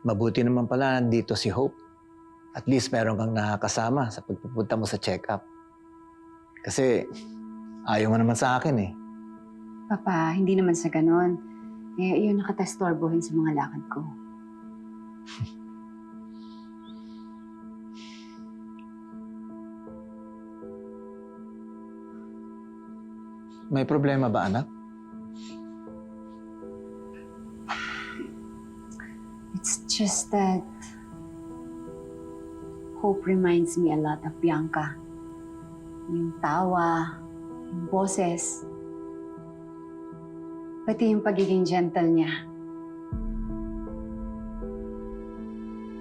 Mabuti naman pala nandito si Hope. At least meron kang nakakasama sa pagpupunta mo sa check-up. Kasi ayaw mo naman sa akin eh. Papa, hindi naman sa ganon. Eh, yun nakatastorbohin sa mga lakad ko. May problema ba, anak? It's just that Hope reminds me a lot of Bianca. Yung tawa, yung boses, pati yung pagiging gentle niya.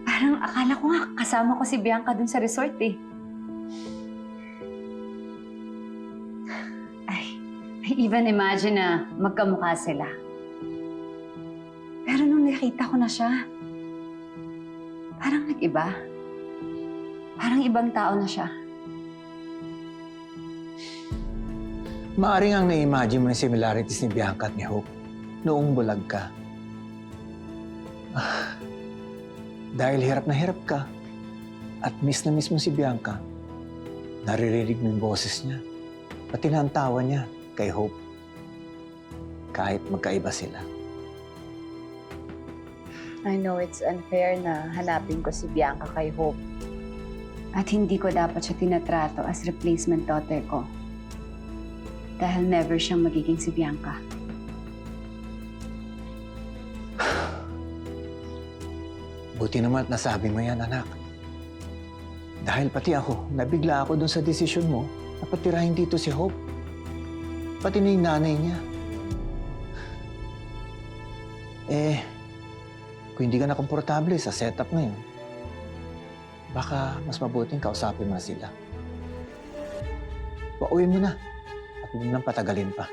Parang akala ko nga kasama ko si Bianca dun sa resort eh. I even imagine na magkamukha sila. Pero nung nakita ko na siya, parang nag-iba. Parang ibang tao na siya. Maaring ang na-imagine mo yung similarities ni Bianca at ni Hope noong bulag ka. Dahil hirap na hirap ka at miss na miss mo si Bianca, naririnig mo yung boses niya, pati na ang tawa niya kay Hope. Kahit magkaiba sila. I know it's unfair na hanapin ko si Bianca kay Hope. At hindi ko dapat siya tinatrato as replacement daughter ko. Dahil never siyang magiging si Bianca. Buti naman at nasabi mo yan, anak. Dahil pati ako, nabigla ako dun sa desisyon mo na patirahin dito si Hope. Pati na yung nanay niya. Eh, kung hindi ka na komportable sa setup ngayon, baka mas mabuting kausapin mo na sila. Pauwi mo na at huwag nang patagalin pa.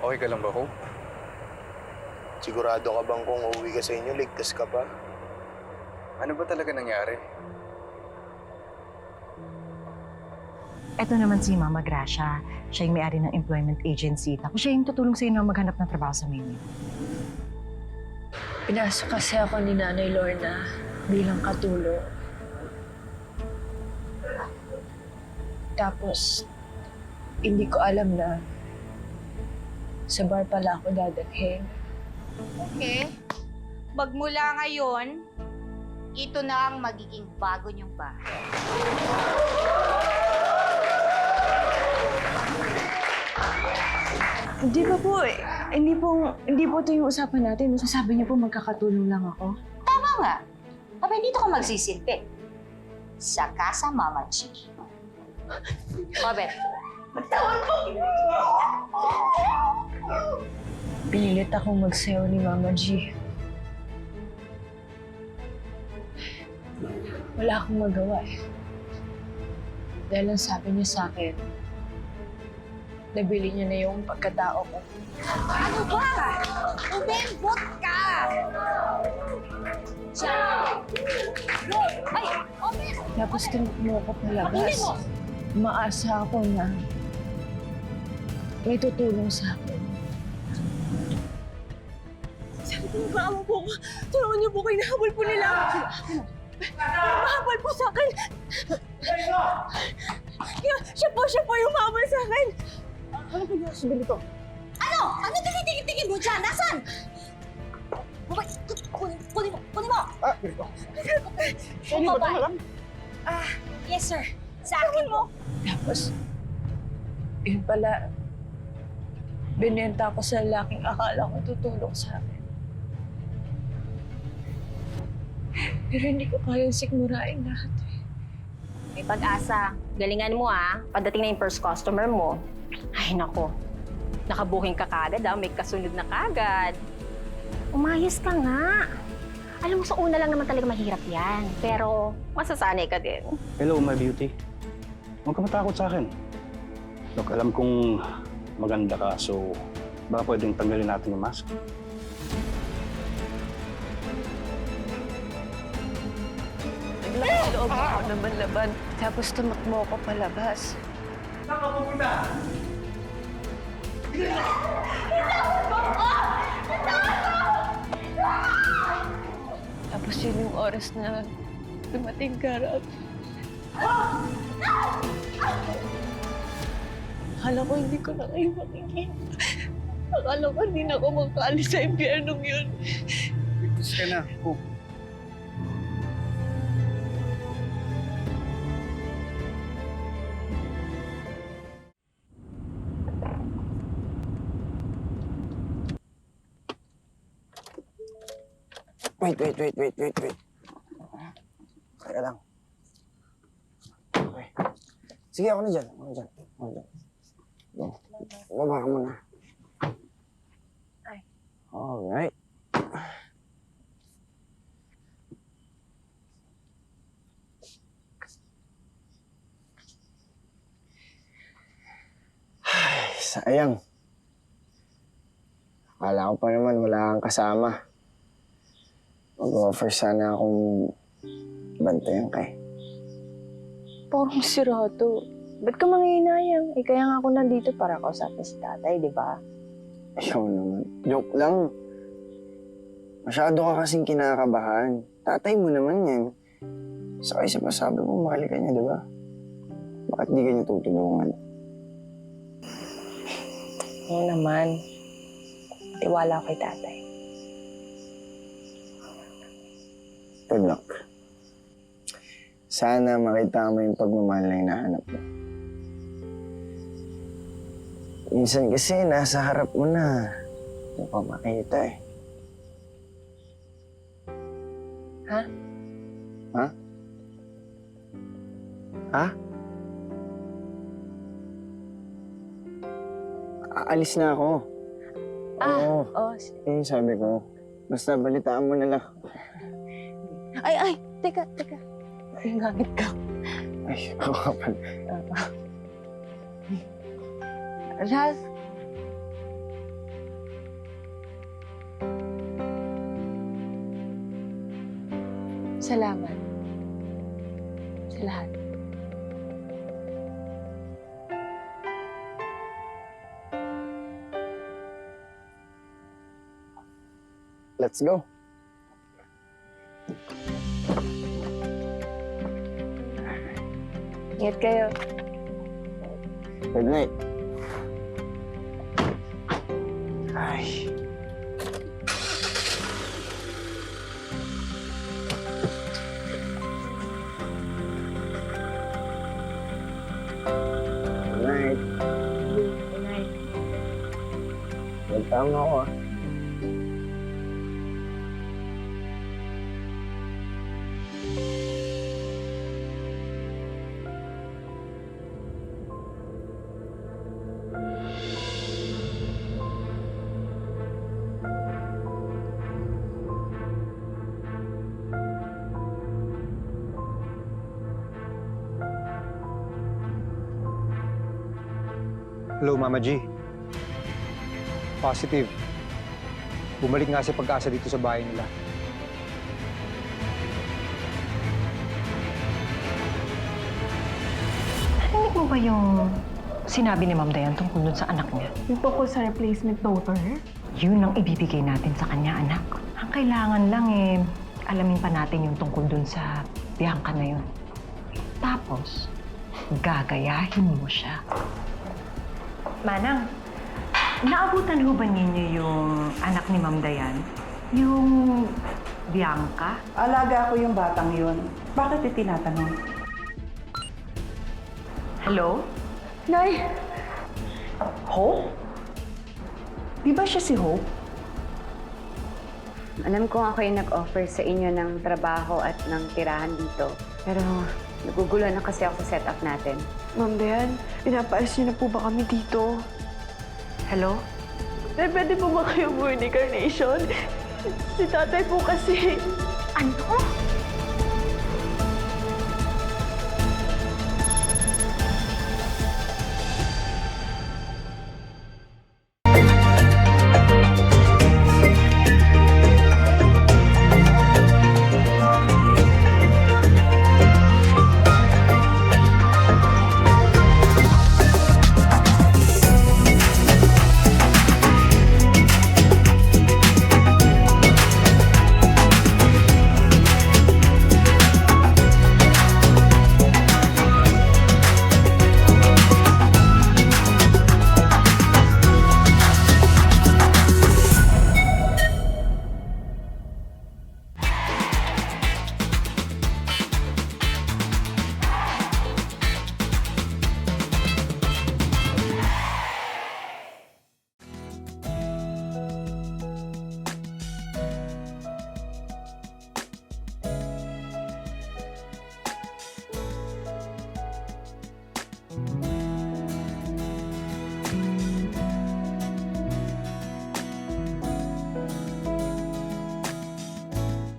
Okay ka lang ba, Hope? Sigurado ka bang kung uuwi ka sa inyo, ligtas ka pa? Ano ba talaga nangyari? Ito naman si Mama Gracia. Siya yung may-ari ng employment agency. Tapos siya yung tutulong sa inyo maghanap ng trabaho sa Maynila. Pinasok kasi ako ni Nanay Lorna bilang katulong. Tapos, hindi ko alam na sa bar pala ako dadalhin. Okay. Magmula ngayon, ito na ang magiging bago niyong bahay. Di ba po, hindi po ito yung usapan natin. Sabi niyo po magkakatulong lang ako. Tama nga. Aba, dito ka magsisilpi. Sa Casa Mama G. Robert. Pinilit akong magsayaw ni Mama G. Wala akong magawa eh. Dahil ang sabi niya sa akin, nabili niya na yung pagkatao ko. Ano ba? Umembot ka! Ay! Robert! Tapos tinutmo ko palabas. mo! Maasa ako na may tutulong sa akin. Sabi ko, maawa po ako. Tulungan niyo po kayo, nahabol po nila ako. Mahabol po sa akin. Siya po yung mahabol sa akin. Ano po yung sabi ko? Ano? Ano tinitingin mo dyan? Nasaan? Bumay! Kunin mo! Hindi ba ito alam? Yes, sir. Sa akin mo. Tapos, yun pala, binenta ko sa lalaking akala ko tutulong sa akin. Pero hindi ko kayang sikmurain lahat. May pag-asa. Galingan mo pagdating na yung first customer mo. Ay nako, nakabuking ka kagad may kasunod na kagad. Umayos ka nga. Alam mo, sa una lang naman talaga mahirap yan. Pero masasanay ka din. Hello, my beauty. Huwag ka matakot sa akin. Look, alam kong maganda ka, so baka pwedeng tanggalin natin yung mask. loob ako naman laban. Tapos tumakbo ako palabas. Tapos yun yung oras na dumating ka, Rab. Akala ko hindi ko na kayo makikita. Akala ko hindi na ako makaalis sa impyernong yun. Ligtas ka na, Hope. Wait. Teka lang. Okay. Sige, ako na dyan. Baba ka muna. Alright. Ay, sayang. Akala ko pa naman wala kang kasama. Mag-offer sana akong bantayan kay. Parang sirado. Ba't ka manghihinayang? Eh, kaya nga ako nandito para kausapin si tatay, di ba? Ayaw naman. Joke lang. Masyado ka kasing kinakabahan. Tatay mo naman yan. Saka isa pa sabi mo, mahal ka niya, di ba? Bakit di ka niya tutulungan? Oo naman. Tiwala ko kay tatay. Good luck. Sana makita mo yung pagmamahal na hinahanap mo. Minsan kasi nasa harap mo na. Hindi pa makita eh. Ha? Ha? Ha? Aalis na ako. Oo. Oh, Yun yung sabi ko. Basta balitaan mo na lang. ay, teka. Ay, ngangit ka. Ay, ako ka pala. Raz. Salamat. Sa lahat. Let's go. Ingat kayo. Good night. Ay. Good night. Good night. Nagtama ako ah. Hello, Mama G. Positive. Bumalik nga si Pag-asa dito sa bahay nila. Narinig mo ba yung sinabi ni Ma'am Dayan tungkol dun sa anak niya? Yung tungkol sa replacement daughter? Yun ang ibibigay natin sa kanya, anak. Ang kailangan lang alamin pa natin yung tungkol dun sa Bianca na yun. Tapos, gagayahin mo siya. Manang, naabutan ho ba ninyo yung anak ni Ma'am Dayan? Yung Bianca? Alaga ko yung batang yun. Bakit itinatanong? Hello? Nay! Hope? Di ba siya si Hope? Alam ko ako yung nag-offer sa inyo ng trabaho at ng tirahan dito. Pero nagugulo na kasi ako sa setup natin. Ma'am Dayan, pinapaalis niyo na po ba kami dito? Hello? Nay, pwede po ba kayo umuwi ni Carnation? Si tatay po kasi... Ano?